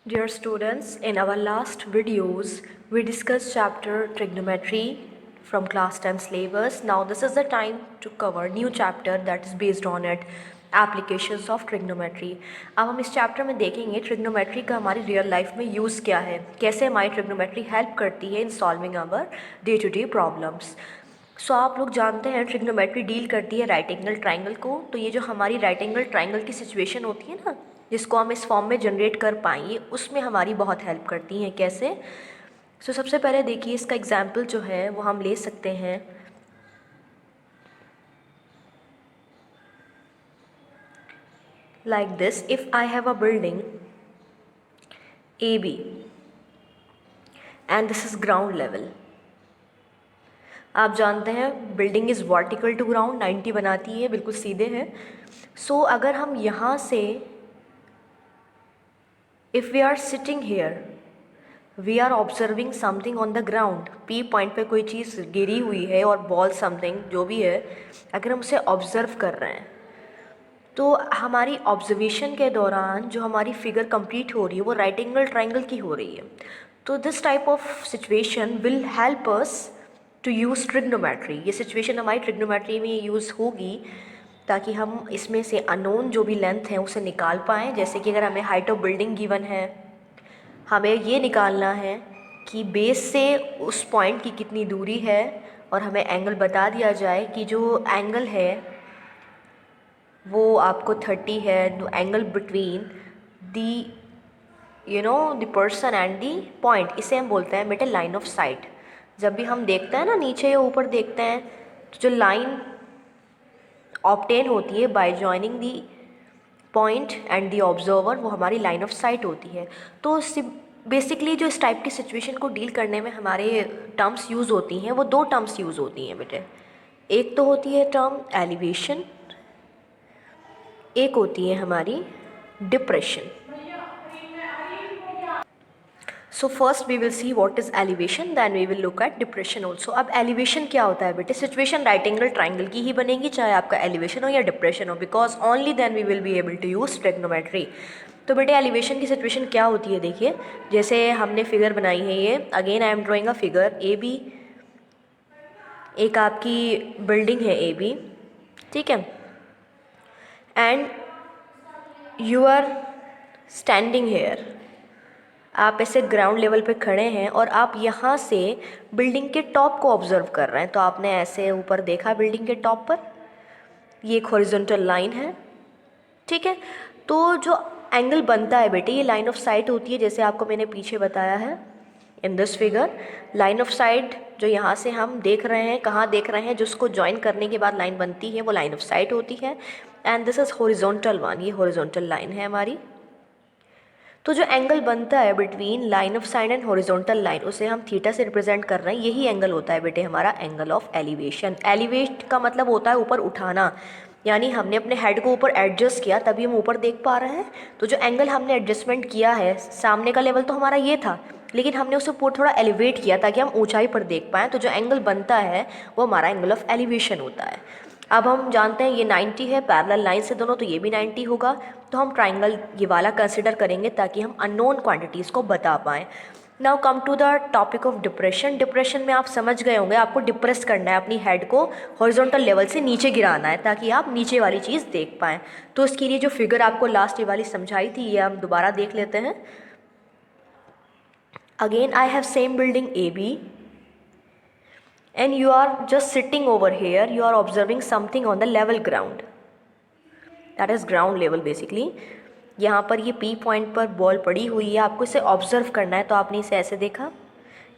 Dear students, in our last videos, we discussed chapter trigonometry from class 10 syllabus. Now this is the time to cover new chapter that is based on it, applications of trigonometry. अब हम इस chapter में देखेंगे trigonometry का हमारी real life में use क्या है, कैसे हमारी ट्रिग्नोमेट्री हेल्प करती है in solving our day to day problems. So आप लोग जानते हैं ट्रिग्नोमेट्री डील करती है राइट एंगल ट्राइंगल को. तो ये जो हमारी राइट एंगल ट्राइंगल की सिचुएशन होती है ना, जिसको हम इस फॉर्म में जनरेट कर पाएंगे, उसमें हमारी बहुत हेल्प करती हैं. कैसे? सबसे पहले देखिए, इसका एग्जाम्पल जो है वो हम ले सकते हैं. Like this, if I have a building AB and this is ground level. आप जानते हैं building is vertical to ground, 90 बनाती है, बिल्कुल सीधे है. अगर हम यहाँ से, if we are sitting here, we are observing something on the ground. P point पे कोई चीज़ गिरी हुई है और बॉल समथिंग जो भी है, अगर हम उसे ऑब्ज़र्व कर रहे हैं तो हमारी ऑब्जर्वेशन के दौरान जो हमारी फिगर कंप्लीट हो रही है वो राइट एंगल ट्राइंगल की हो रही है. तो this type of situation will help us to use trigonometry. ये सिचुएशन हमारी ट्रिग्नोमेट्री में यूज़ होगी ताकि हम इसमें से अननोन जो भी लेंथ है उसे निकाल पाएँ. जैसे कि अगर हमें हाइट ऑफ बिल्डिंग गिवन है, हमें ये निकालना है कि बेस से उस पॉइंट की कितनी दूरी है, और हमें एंगल बता दिया जाए कि जो एंगल है वो आपको 30 है. Angle between the the person and the point, इसे हम बोलते हैं बेटे लाइन ऑफ साइट. जब भी हम देखते हैं ना, नीचे या ऊपर देखते हैं, तो जो लाइन ऑब्टेन होती है bye joining the point and the observer, वो हमारी लाइन ऑफ साइट होती है. तो बेसिकली जो इस टाइप की सिचुएशन को डील करने में हमारे टर्म्स यूज़ होती हैं, वो दो टर्म्स यूज़ होती हैं बेटे. एक तो होती है टर्म एलिवेशन, एक होती है हमारी depression. First we will see what is elevation, then we will look at depression also. अब एलिवेशन क्या होता है बेटे? सिचुएशन राइट एंगल ट्राइंगल की ही बनेगी, चाहे आपका एलिवेशन हो या डिप्रेशन हो, because only then we will be able to use trigonometry. तो बेटे एलिवेशन की सिचुएशन क्या होती है? देखिए, जैसे हमने फिगर बनाई है ये, again I am drawing a figure AB. एक आपकी बिल्डिंग है AB, ठीक है, and you are standing here. आप ऐसे ग्राउंड लेवल पे खड़े हैं और आप यहाँ से बिल्डिंग के टॉप को ऑब्जर्व कर रहे हैं. तो आपने ऐसे ऊपर देखा बिल्डिंग के टॉप पर, ये एक हॉरिजॉन्टल लाइन है, ठीक है. तो जो एंगल बनता है बेटे, ये लाइन ऑफ साइट होती है, जैसे आपको मैंने पीछे बताया है in this figure. Line of site जो यहाँ से हम देख रहे हैं, कहाँ देख रहे हैं, जिसको ज्वाइन करने के बाद लाइन बनती है, वो लाइन ऑफ साइट होती है. And this is horizontal one, ये हॉरिजॉन्टल लाइन है हमारी. तो जो एंगल बनता है between line of site and horizontal line, उसे हम थीटा से रिप्रेजेंट कर रहे हैं. यही एंगल होता है बेटे हमारा एंगल ऑफ एलिवेशन. एलिवेट का मतलब होता है ऊपर उठाना, यानी हमने अपने हेड को ऊपर एडजस्ट किया तभी हम ऊपर देख पा रहे हैं. तो जो एंगल हमने एडजस्टमेंट किया है, सामने का लेवल तो हमारा ये था, लेकिन हमने उसे ऊपर थोड़ा एलिवेट किया ताकि हम ऊंचाई पर देख पाएँ. तो जो एंगल बनता है वो हमारा एंगल ऑफ एलिवेशन होता है. अब हम जानते हैं ये 90 है, पैरेलल लाइन से दोनों, तो ये भी 90 होगा. तो हम ट्राइंगल ये वाला कंसिडर करेंगे ताकि हम अननोन क्वांटिटीज़ को बता पाएँ. Now come to the topic of depression. Depression में आप समझ गए होंगे, आपको डिप्रेस करना है, अपनी हेड को हॉरिजॉन्टल लेवल से नीचे गिराना है ताकि आप नीचे वाली चीज़ देख पाएँ. तो इसके लिए जो फिगर आपको लास्ट ये वाली समझाई थी, ये हम दोबारा देख लेते हैं. Again I have same building AB and you are just sitting over here, you are observing something on the level ground, that is ground level basically. यहाँ पर ये P पॉइंट पर बॉल पड़ी हुई है, आपको इसे ऑब्जर्व करना है. तो आपने इसे ऐसे देखा,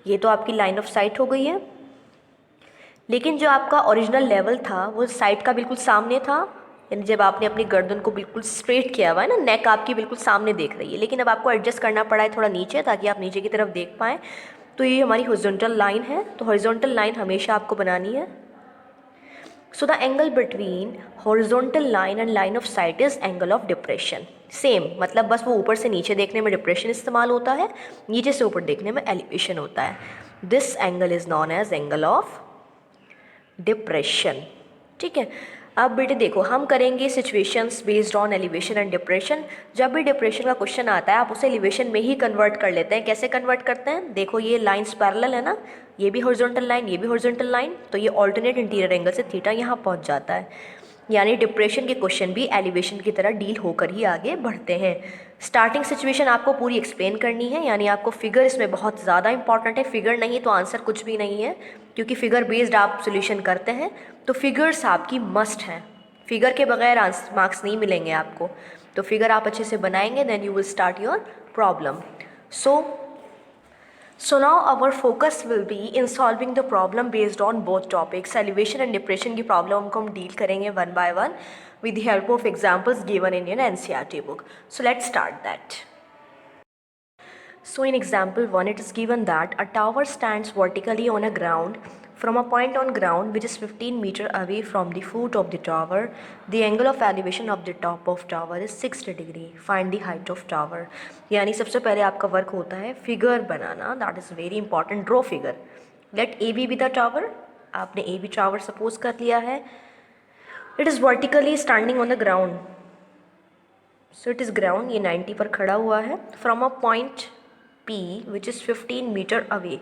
ये तो आपकी लाइन ऑफ साइट हो गई है, लेकिन जो आपका ओरिजिनल लेवल था वो साइट का बिल्कुल सामने था. यानी जब आपने अपनी गर्दन को बिल्कुल स्ट्रेट किया हुआ है ना, नेक आपकी बिल्कुल सामने देख रही है, लेकिन अब आपको एडजस्ट करना पड़ा है थोड़ा नीचे ताकि आप नीचे की तरफ देख पाएँ. तो ये हमारी हॉरिजॉन्टल लाइन है. तो हॉरिजॉन्टल लाइन हमेशा आपको बनानी है. So the angle between horizontal line and line of site is angle of depression. Same मतलब, बस वो ऊपर से नीचे देखने में डिप्रेशन इस्तेमाल होता है, नीचे से ऊपर देखने में एलिवेशन होता है. This angle is known as angle of depression, ठीक है. अब बेटे देखो, हम करेंगे situations based on elevation and depression. जब भी डिप्रेशन का क्वेश्चन आता है आप उसे एलिवेशन में ही कन्वर्ट कर लेते हैं। कैसे कन्वर्ट करते हैं? देखो ये लाइंस पैरेलल है ना, ये भी हॉरिजॉन्टल लाइन, ये भी हॉरिजॉन्टल लाइन, तो ये ऑल्टरनेट इंटीरियर एंगल से थीटा यहाँ पहुँच जाता है। यानी डिप्रेशन के क्वेश्चन भी एलिवेशन की तरह डील होकर ही आगे बढ़ते हैं। स्टार्टिंग सिचुएशन आपको पूरी एक्सप्लेन करनी है, यानी आपको फिगर इसमें बहुत ज़्यादा इंपॉर्टेंट है। फिगर नहीं तो आंसर कुछ भी नहीं है, क्योंकि फिगर बेस्ड आप सोल्यूशन करते हैं तो फिगर्स आपकी मस्ट हैं। फिगर के बगैर मार्क्स नहीं मिलेंगे आपको, तो फिगर आप अच्छे से बनाएंगे, then you will start your problem. So now our focus will be in solving the problem based on both topics. Elevation and depression की problem को हम deal करेंगे one by one with the help of examples given in your NCERT book. So let's start that. So in example 1 it is given that a tower stands vertically on a ground from a point on ground which is 15 meter away from the foot of the tower. The angle of elevation of the top of tower is 60 degree. Find the height of tower. यानी सबसे पहले आपका work होता है figure बनाना, that is very important. Draw figure. Let A B the tower. आपने A B tower suppose कर लिया है। It is vertically standing on the ground, so it is ground, ये 90 पर खड़ा हुआ है। From a point P which is 15 meter away,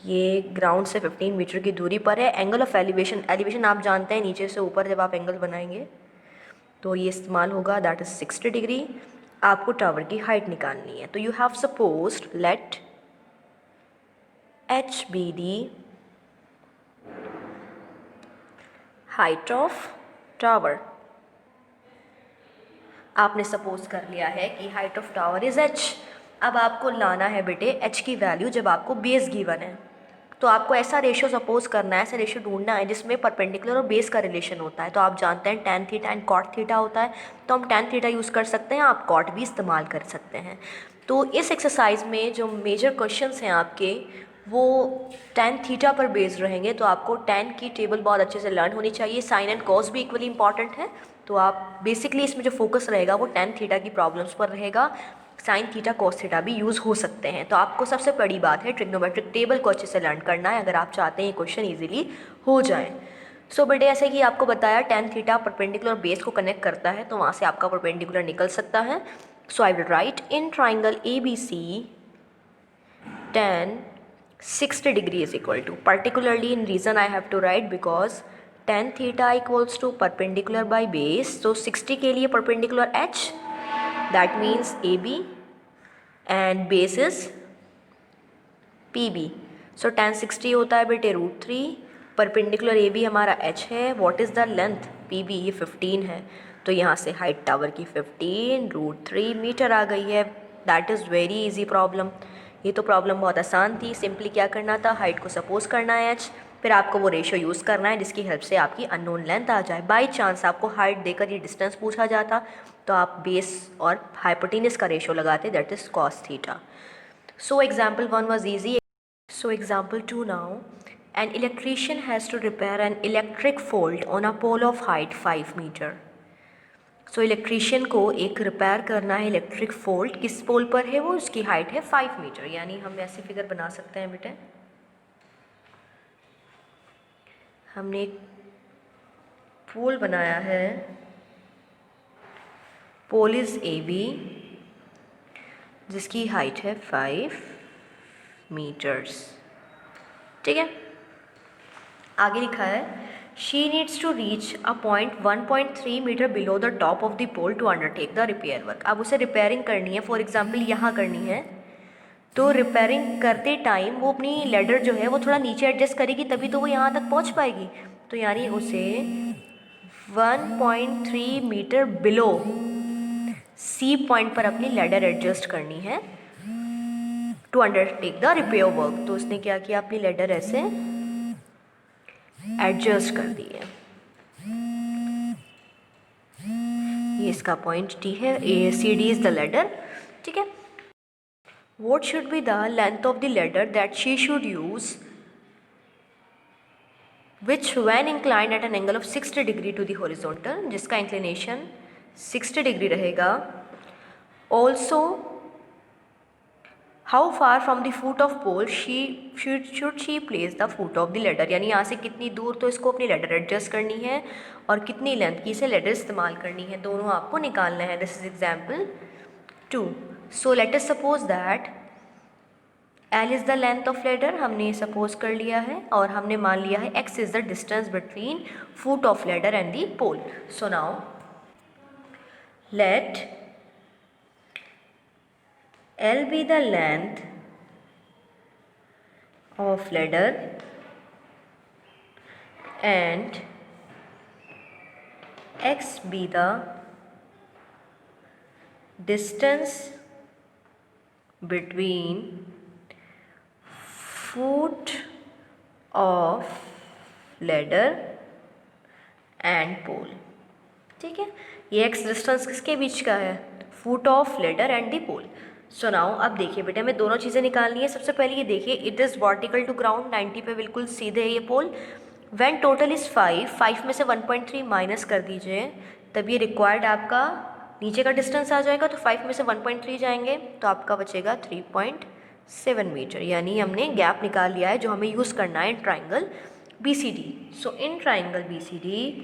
ये ग्राउंड से 15 मीटर की दूरी पर है। एंगल ऑफ एलिवेशन, एलिवेशन आप जानते हैं नीचे से ऊपर जब आप एंगल बनाएंगे तो ये इस्तेमाल होगा, दैट इज़ 60 डिग्री। आपको टावर की हाइट निकालनी है, तो you have supposed let h be the height of tower. आपने सपोज कर लिया है कि height of tower is h। अब आपको लाना है बेटे h की वैल्यू जब आपको बेस गिवन है, तो आपको ऐसा रेशियो सपोज करना है, ऐसा रेशियो ढूंढना है जिसमें परपेंडिकुलर और बेस का रिलेशन होता है। तो आप जानते हैं tan theta and cot theta होता है, तो हम tan थीटा यूज़ कर सकते हैं, आप cot भी इस्तेमाल कर सकते हैं। तो इस एक्सरसाइज में जो मेजर क्वेश्चंस हैं आपके वो tan थीटा पर बेस्ड रहेंगे, तो आपको tan की टेबल बहुत अच्छे से लर्न होनी चाहिए। साइन एंड कॉस भी इक्वली इंपॉर्टेंट है, तो आप बेसिकली इसमें जो फोकस रहेगा वो tan थीटा की प्रॉब्लम्स पर रहेगा। साइन थीटा कॉस थीटा भी यूज़ हो सकते हैं। तो आपको सबसे बड़ी बात है ट्रिग्नोमेट्रिक टेबल को अच्छे से लर्न करना है अगर आप चाहते हैं ये क्वेश्चन ईजिली हो जाए। सो बेटे ऐसे कि आपको बताया tan थीटा परपेंडिकुलर बेस को कनेक्ट करता है, तो वहाँ से आपका परपेंडिकुलर निकल सकता है। So I will write in triangle ABC tan 60 degree is equal to, particularly in reason I have to write because tan theta equals to perpendicular by base, so 60 के लिए perpendicular h, that means AB and base is PB. So tan 60 होता है बेटे √3, perpendicular AB हमारा h है, what is the length PB, ये 15 है, तो यहाँ से हाइट टावर की 15 √3 मीटर आ गई है। That is very easy problem. ये तो प्रॉब्लम बहुत आसान थी। सिंपली क्या करना था, हाइट को सपोज करना है h, फिर आपको वो रेशियो यूज़ करना है जिसकी हेल्प से आपकी अननोन लेंथ आ जाए। बाई चांस आपको हाइट देकर ये डिस्टेंस पूछा जाता तो आप बेस और हाइपोटेनस का रेशियो लगाते, that is cos theta. So example 1 was easy. So example 2 now, an electrician has to repair an electric fault on a pole of height 5 meter. So electrician को एक repair करना है electric fault, किस पोल पर है वो, उसकी हाइट है 5 मीटर। यानी हम ऐसी फिगर बना सकते हैं बेटे, हमने एक पोल बनाया है, पोल इज AB जिसकी हाइट है 5 मीटर्स। ठीक है, आगे लिखा है she needs to reach a point 1.3 meter below the top of the pole to undertake the repair work. अब उसे रिपेयरिंग करनी है, फॉर एग्जांपल यहाँ करनी है, तो रिपेयरिंग करते टाइम वो अपनी लेडर जो है वो थोड़ा नीचे एडजस्ट करेगी, तभी तो वो यहाँ तक पहुँच पाएगी। तो यानी उसे 1.3 मीटर बिलो C पॉइंट पर अपनी लेडर एडजस्ट करनी है to undertake the repair work. तो उसने क्या किया, अपनी लेडर ऐसे एडजस्ट कर दी है। ये इसका पॉइंट D है, CD इज द लेडर। ठीक है, what should be the length of the ladder that she should use which when inclined at an angle of 60 degree to the horizontal, जिसका inclination 60 degree रहेगा। also how far from the foot of pole should she place the foot of the ladder, यानी यहाँ से कितनी दूर तो इसको अपनी लेडर एडजस्ट करनी है और कितनी लेंथ की इसे लेडर इस्तेमाल करनी है, दोनों आपको निकालना है. This is example 2. So let us suppose that L is the length of ladder, हमने सपोज कर लिया है, और हमने मान लिया है X is the distance between foot of ladder and the pole. So now let L be the length of ladder and X be the distance between foot of ladder and pole. ठीक है, ये x distance किसके बीच का है, foot of ladder and the pole. So now अब देखिए बेटा, हमें दोनों चीज़ें निकालनी है. सबसे पहले ये देखिए, it is vertical to ground, 90 पे बिल्कुल सीधे है ये पोल. व्हेन टोटल इज़ 5 में से 1.3 माइनस कर दीजिए, तब ये रिक्वायर्ड आपका नीचे का डिस्टेंस आ जाएगा. तो 5 में से 1.3 जाएंगे तो आपका बचेगा 3.7 मीटर, यानी हमने गैप निकाल लिया है जो हमें यूज़ करना है in triangle BCD. So in triangle BCD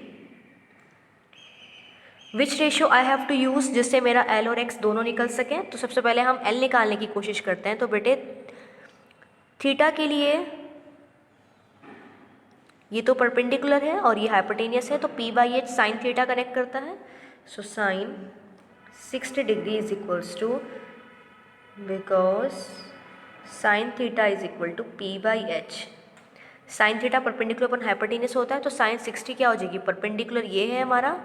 which ratio I have to use, जिससे मेरा L और X दोनों निकल सकें. तो सबसे पहले हम L निकालने की कोशिश करते हैं. तो बेटे थीटा के लिए ये तो परपेंडिकुलर है और ये हाइपोटेनियस है, तो P/H साइन थीटा कनेक्ट करता है. So sine 60 degree is equals to, because sine theta is equal to P/H. Sine theta perpendicular upon hypotenuse होता है, तो साइन 60 क्या हो जाएगी, परपेंडिकुलर ये है हमारा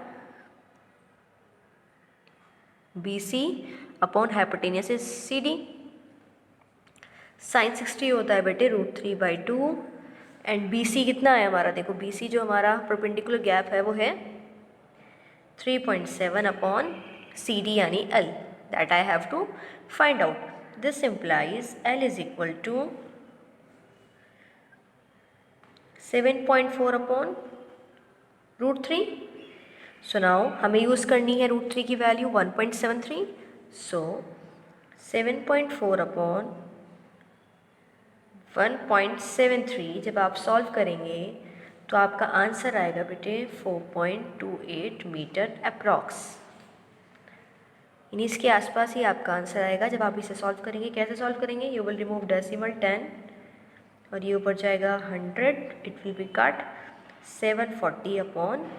BC upon hypotenuse is CD. Sine 60 होता है बेटे √3/2 एंड BC कितना है हमारा, देखो BC जो हमारा परपेंडिकुलर गैप है वो है 3.7 अपॉन CD यानी L, that I have to find out. This implies L is equal to 7.4 upon √3. So now हमें यूज़ करनी है √3 की वैल्यू 1.73. सो 7.4 अपॉन 1.73 जब आप सॉल्व करेंगे तो आपका आंसर आएगा बेटे 4.28 मीटर अप्रॉक्स. यानी इसके आसपास ही आपका आंसर आएगा जब आप इसे सॉल्व करेंगे. कैसे सॉल्व करेंगे, यू विल रिमूव डेसिमल 10 और ये ऊपर जाएगा 100, it will be cut 740 upon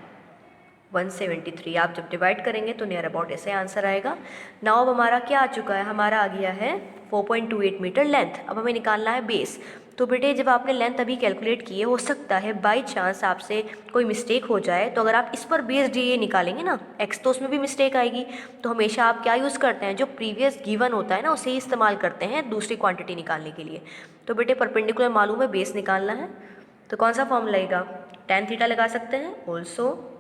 173. आप जब डिवाइड करेंगे तो नियर अबाउट ऐसे आंसर आएगा. नाउ अब हमारा क्या आ चुका है, हमारा आ गया है 4.28 मीटर लेंथ. अब हमें निकालना है बेस. तो बेटे जब आपने लेंथ अभी कैलकुलेट की है, हो सकता है बाय चांस आपसे कोई मिस्टेक हो जाए, तो अगर आप इस पर बेस्ड ये निकालेंगे ना x, तो उसमें भी मिस्टेक आएगी. तो हमेशा आप क्या यूज़ करते हैं, जो प्रीवियस गिवन होता है ना उसे ही इस्तेमाल करते हैं दूसरी क्वान्टिटी निकालने के लिए. तो बेटे परपेंडिकुलर मालूम है, बेस निकालना है, तो कौन सा फॉर्म लगेगा, tan थीटा लगा सकते हैं. Also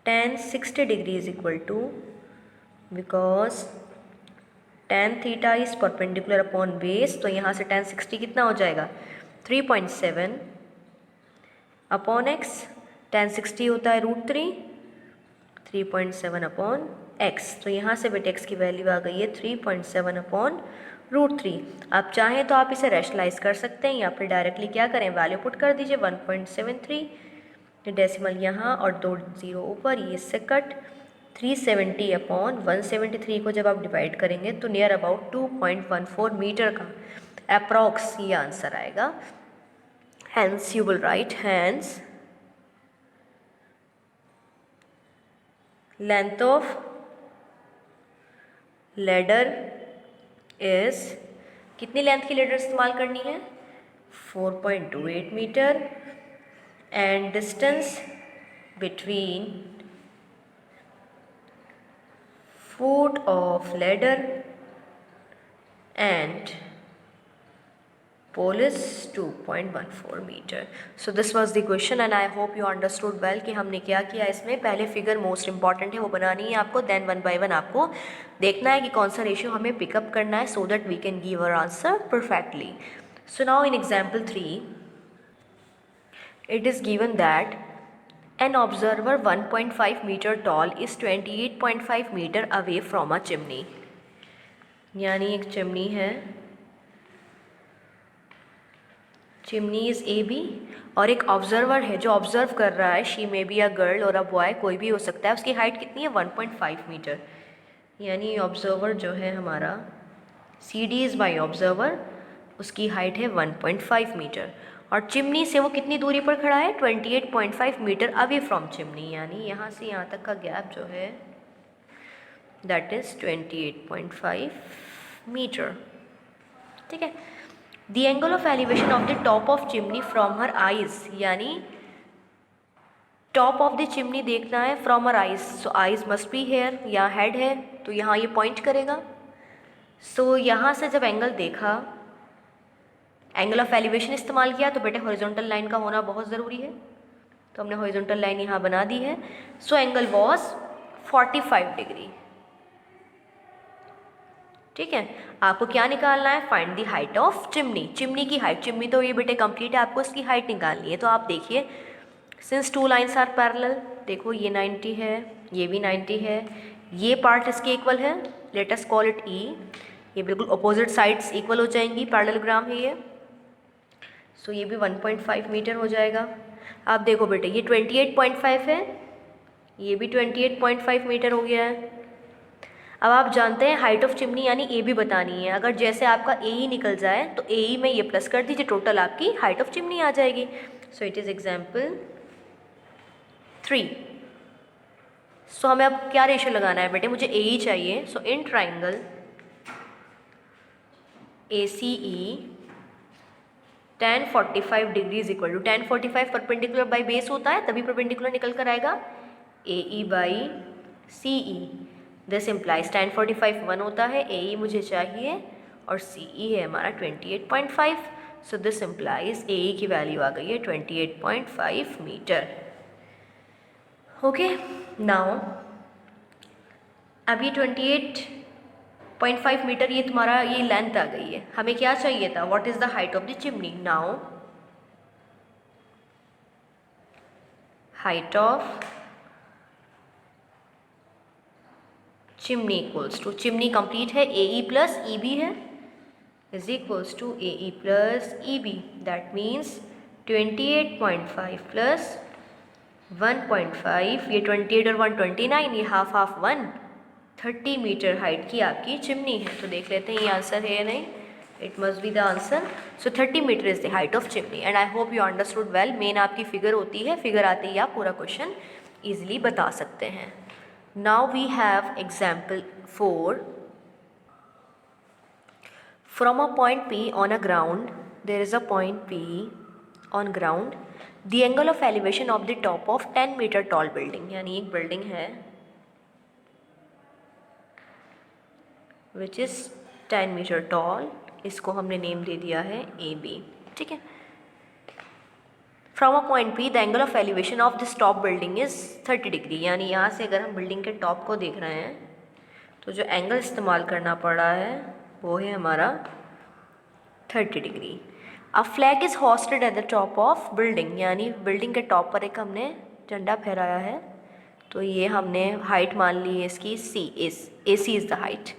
tan 60 degree is equal to, because tan theta is perpendicular upon base, तो यहाँ से tan 60 कितना हो जाएगा 3.7 अपॉन x. tan 60 होता है √3, 3.7 अपॉन x. तो यहाँ से बेटे x की वैल्यू आ गई है 3.7 अपॉन √3. आप चाहें तो आप इसे रैशनलाइज कर सकते हैं या फिर डायरेक्टली क्या करें, वैल्यू पुट कर दीजिए 1.73, डेसिमल यहाँ और 2 0 ऊपर, ये इससे कट 370 अपॉन 173 को जब आप डिवाइड करेंगे तो नियर अबाउट 2.14 मीटर का अप्रॉक्स ये आंसर आएगा. Hence you will write, hence length of ladder is, कितनी लेंथ की लेडर इस्तेमाल करनी है, 4.28 meter, and distance between foot of ladder and pole is 2.14 meter. So this was the question and I hope you understood well कि हमने क्या किया इसमें. पहले फिगर मोस्ट इंपॉर्टेंट है वो बनानी है आपको, देन वन बाय वन आपको देखना है कि कौन सा रेशियो हमें पिकअप करना है, so that we can give our answer perfectly. So now in example 3, it is given that an observer 1.5 meter tall is 28.5 meter away from a chimney. यानी एक चिमनी है, चिमनी इज़ ए बी, और एक observer है जो observe कर रहा है, she may be a girl और अ बॉय, कोई भी हो सकता है। उसकी हाइट कितनी है? 1.5 मीटर। यानी ऑब्जर्वर जो है हमारा, C D is my observer, उसकी हाइट है 1.5 मीटर। और चिमनी से वो कितनी दूरी पर खड़ा है? 28.5 मीटर अवे फ्रॉम चिमनी, यानी यहाँ से यहाँ तक का गैप जो है दैट इज़ 28.5 मीटर। ठीक है। The angle of elevation of the top of chimney from her eyes, यानी टॉप ऑफ द चिमनी देखना है from her eyes, so eyes must be here, यहाँ हेड है तो यहाँ ये पॉइंट करेगा। सो यहाँ से जब एंगल देखा, एंगल ऑफ एलिवेशन इस्तेमाल किया, तो बेटे हॉरिजॉन्टल लाइन का होना बहुत ज़रूरी है, तो हमने हॉरिजॉन्टल लाइन यहाँ बना दी है। So angle was 45 degree. ठीक है। आपको क्या निकालना है? Find the height of chimney, chimney की हाइट। चिमनी तो ये बेटे कंप्लीट है, आपको इसकी हाइट निकालनी है। तो आप देखिए, since two lines are parallel, देखो ये 90 है, ये भी 90 है, ये पार्ट इसके इक्वल है, लेट अस कॉल इट ई। ये बिल्कुल अपोजिट साइड्स इक्वल हो जाएंगी, पैरेललोग्राम है ये। सो ये भी 1.5 मीटर हो जाएगा। आप देखो बेटे, ये 28.5 है, ये भी 28.5 मीटर हो गया है। अब आप जानते हैं हाइट ऑफ चिमनी यानी ए बी बतानी है। अगर जैसे आपका ए ई निकल जाए तो ए ई में ये प्लस कर दीजिए, टोटल आपकी हाइट ऑफ चिमनी आ जाएगी। सो इट इज़ एग्जाम्पल 3। सो हमें अब क्या रेशियो लगाना है बेटे? मुझे ए ई चाहिए। So in triangle A C E tan 45 degree is equal to, tan 45 perpendicular by base होता है, तभी परपेंडिकुलर निकल कर आएगा, A E by C E. This implies tan 45 1 होता है, ए ई मुझे चाहिए, और सी ई है हमारा 28.5। सो दिस इम्प्लाइज ए ई की वैल्यू आ गई है 28.5 मीटर। ओके, नाउ अब ये 28.5 मीटर ये तुम्हारा ये लेंथ आ गई है। हमें क्या चाहिए था? What is the height of the chimney? Now height of chimney equals to, chimney complete है, A E plus E B है, is equals to A E plus E B. That means 28.5 plus 1.5, ये 28 और 129, ये half half 130 metre height की आपकी chimney है। तो देख लेते हैं ये आंसर है या नहीं। It must be the answer. So 30 meter is the height of chimney, and I hope you understood well. Main आपकी फिगर होती है, फिगर आते ही आप पूरा क्वेश्चन ईजिली बता सकते हैं। Now we have example 4। From a point P on a ground, there is a point P on ground, the angle of elevation of the top of 10 meter tall building, यानी एक building है which is 10 meter tall, इसको हमने name दे दिया है ए B. ठीक है। From a point P the angle of elevation of this top building is 30 degree, यानी यहाँ से अगर हम बिल्डिंग के टॉप को देख रहे हैं तो जो एंगल इस्तेमाल करना पड़ रहा है वो है हमारा 30 degree. A flag is hosted at the top of building, यानी बिल्डिंग के टॉप पर एक हमने झंडा फहराया है, तो ये हमने हाइट मान ली है इसकी C is, A C is the height,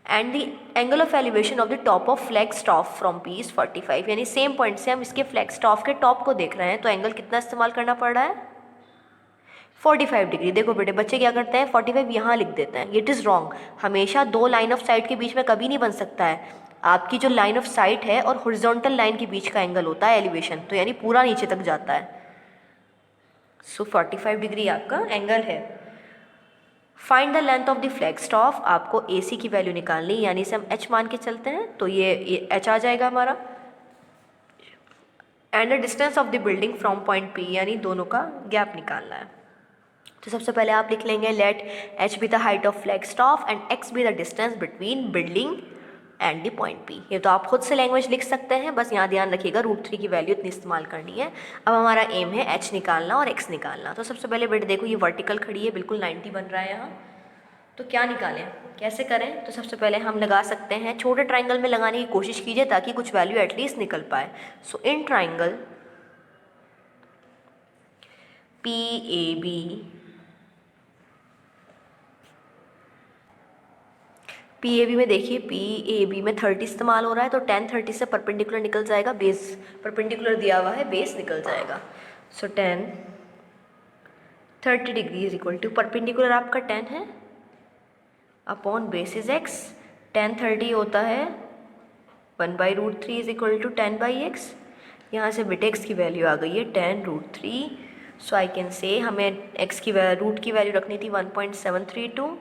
and the angle of elevation of the top of flag staff from P is 45, यानी सेम पॉइंट से हम इसके फ्लैग स्टॉफ के टॉप को देख रहे हैं, तो एंगल कितना इस्तेमाल करना पड़ रहा है? 45 डिग्री। देखो बेटे, बच्चे क्या करते हैं, 45 यहाँ लिख देते हैं, इट इज़ रॉन्ग। हमेशा दो लाइन ऑफ साइट के बीच में कभी नहीं बन सकता है। आपकी जो लाइन ऑफ साइट है और हॉरिजॉन्टल लाइन के बीच का एंगल होता है एलिवेशन, तो यानी पूरा नीचे तक जाता है। सो 45 डिग्री आपका एंगल है। Find the length of the flag staff, आपको ए सी की वैल्यू निकालनी, यानी से हम एच मान के चलते हैं, तो ये एच आ जाएगा हमारा, and the distance of the building from point P, यानी दोनों का गैप निकालना है। तो सबसे पहले आप लिख लेंगे let H be the height of flag staff and X be the distance between building and the point P। ये तो आप खुद से लैंग्वेज लिख सकते हैं, बस यहाँ ध्यान रखिएगा √3 की वैल्यू इतनी इस्तेमाल करनी है। अब हमारा एम है एच निकालना और एक्स निकालना। तो सबसे पहले बेटे देखो, ये वर्टिकल खड़ी है, बिल्कुल 90 बन रहा है यहाँ, तो क्या निकालें, कैसे करें? तो सबसे पहले हम लगा सकते हैं, छोटे ट्राइंगल में लगाने की कोशिश कीजिए ताकि कुछ वैल्यू एटलीस्ट निकल पाए। So in triangle P A B, P A B में देखिए, पी ए बी में 30 इस्तेमाल हो रहा है, तो tan 30 से परपेंडिकुलर निकल जाएगा, बेस परपेंडिकुलर दिया हुआ है, बेस निकल जाएगा। So tan 30 degree is equal to, perpendicular आपका tan है upon base is x, tan 30 होता है 1/√3 इज इक्वल टू tan/x। यहाँ से बिट x की वैल्यू आ गई है tan√3। So I can say हमें x की रूट की वैल्यू रखनी थी 1.732,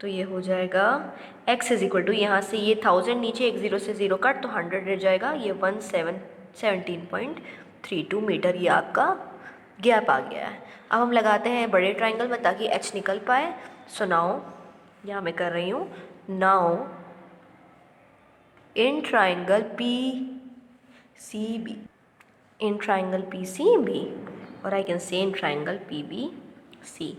तो ये हो जाएगा x इज इक्वल टू, यहाँ से ये 1000 नीचे, एक 0 से 0 कट, तो 100 रह जाएगा, ये 17.32 मीटर ये आपका गैप आ गया है। अब हम लगाते हैं बड़े ट्राइंगल में ताकि h निकल पाए। सो नाउ यहाँ मैं कर रही हूँ, now in triangle PCB, in triangle PCB, or I can say in triangle PBC,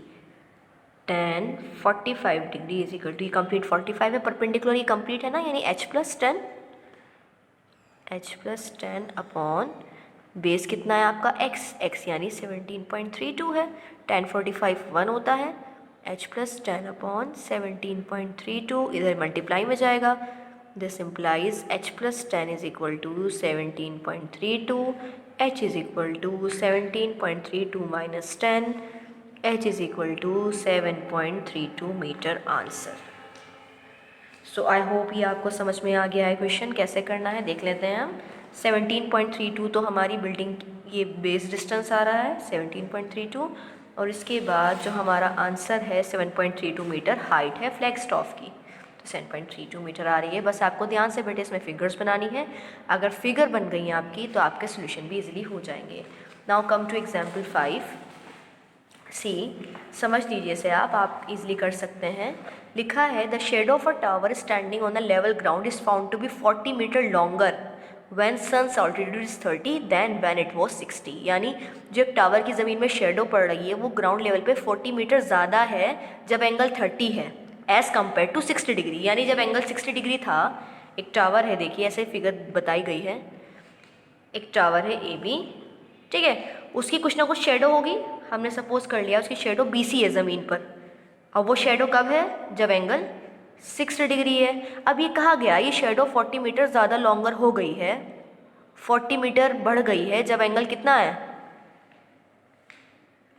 tan 45 degree is equal to, ये कंप्लीट 45 है, परपेंडिकुलर ये कंप्लीट है ना, यानी h प्लस 10 अपॉन बेस कितना है आपका x यानी 17.32 है, tan 45 1 होता है, h प्लस 10 अपॉन 17.32 इधर मल्टीप्लाई में जाएगा। This implies h plus 10 is equal to 17.32, h is equal to 17.32 minus 10, h is equal to 7.32 meter answer. So I hope ये आपको समझ में आ गया है। क्वेश्चन कैसे करना है देख लेते हैं हम। 17.32 तो हमारी बिल्डिंग ये बेस डिस्टेंस आ रहा है 17.32, और इसके बाद जो हमारा आंसर है 7.32 मीटर हाइट है फ्लैग स्टॉफ की, 7.32 मीटर आ रही है। बस आपको ध्यान से बेटे इसमें फिगर्स बनानी है, अगर फिगर बन गई आपकी तो आपके सोल्यूशन भी इजीली हो जाएंगे। नाउ कम टू एग्जाम्पल 5 सी, समझ लीजिए इसे आप इजीली कर सकते हैं। लिखा है the shadow of a tower standing on the level ground is found to be 40 meter longer when sun's altitude is 30 then when it was 60, यानी जो एक टावर की ज़मीन में शेडो पड़ रही है वो ग्राउंड लेवल पे 40 मीटर ज़्यादा है जब एंगल 30 है एज़ कम्पेयर टू 60 डिग्री, यानी जब एंगल 60 डिग्री था। एक टावर है, देखिए ऐसे फिगर बताई गई है, एक टावर है ए बी, ठीक है, उसकी कुछ ना कुछ शेडो होगी, हमने सपोज कर लिया उसकी शेडो BC है ज़मीन पर, और वो शेडो कब है जब एंगल 60 डिग्री है। अब ये कहा गया ये शेडो 40 मीटर ज़्यादा लॉन्गर हो गई है, 40 मीटर बढ़ गई है जब एंगल कितना है,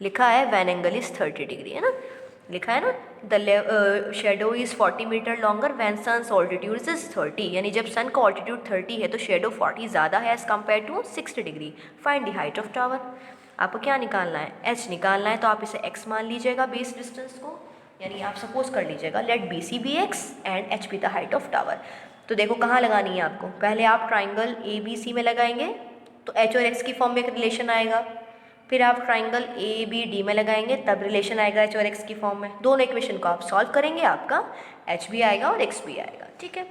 लिखा है व्हेन एंगल इज 30 डिग्री, है ना, लिखा है ना the shadow is 40 meter longer when sun's altitude is 30, यानी जब सन का ऑल्टीट्यूड 30 है तो शेडो 40 ज़्यादा है as compare to 60 degree. Find the height of tower, आपको क्या निकालना है, h निकालना है, तो आप इसे x मान लीजिएगा बेस डिस्टेंस को, यानी आप सपोज कर लीजिएगा let BC be x and h be the height of tower. तो देखो कहाँ लगानी है आपको, पहले आप ट्राइंगल ABC में लगाएंगे तो h और x की फॉर्म में एक रिलेशन आएगा, फिर आप ट्राइंगल ABD में लगाएंगे तब रिलेशन आएगा h और x की फॉर्म में। दोनों इक्वेशन को आप सॉल्व करेंगे, आपका h भी आएगा और x भी आएगा, ठीक है।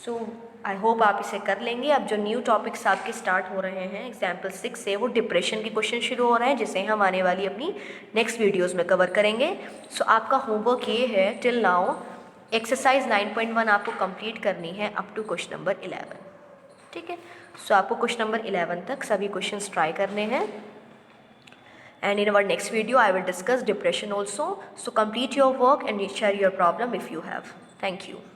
सो आई होप आप इसे कर लेंगे। अब जो न्यू टॉपिक्स आपके स्टार्ट हो रहे हैं एग्जाम्पल 6 से, वो डिप्रेशन के क्वेश्चन शुरू हो रहे हैं, जिसे हम आने वाली अपनी नेक्स्ट वीडियोज़ में कवर करेंगे। सो आपका होमवर्क ये है टिल नाउ एक्सरसाइज 9.1 आपको कंप्लीट करनी है अप टू क्वेश्चन नंबर 11, ठीक है। सो आपको क्वेश्चन नंबर 11 तक सभी क्वेश्चंस ट्राई करने हैं, and in our next video I will discuss depression also. So complete your work and share your problem if you have. Thank you.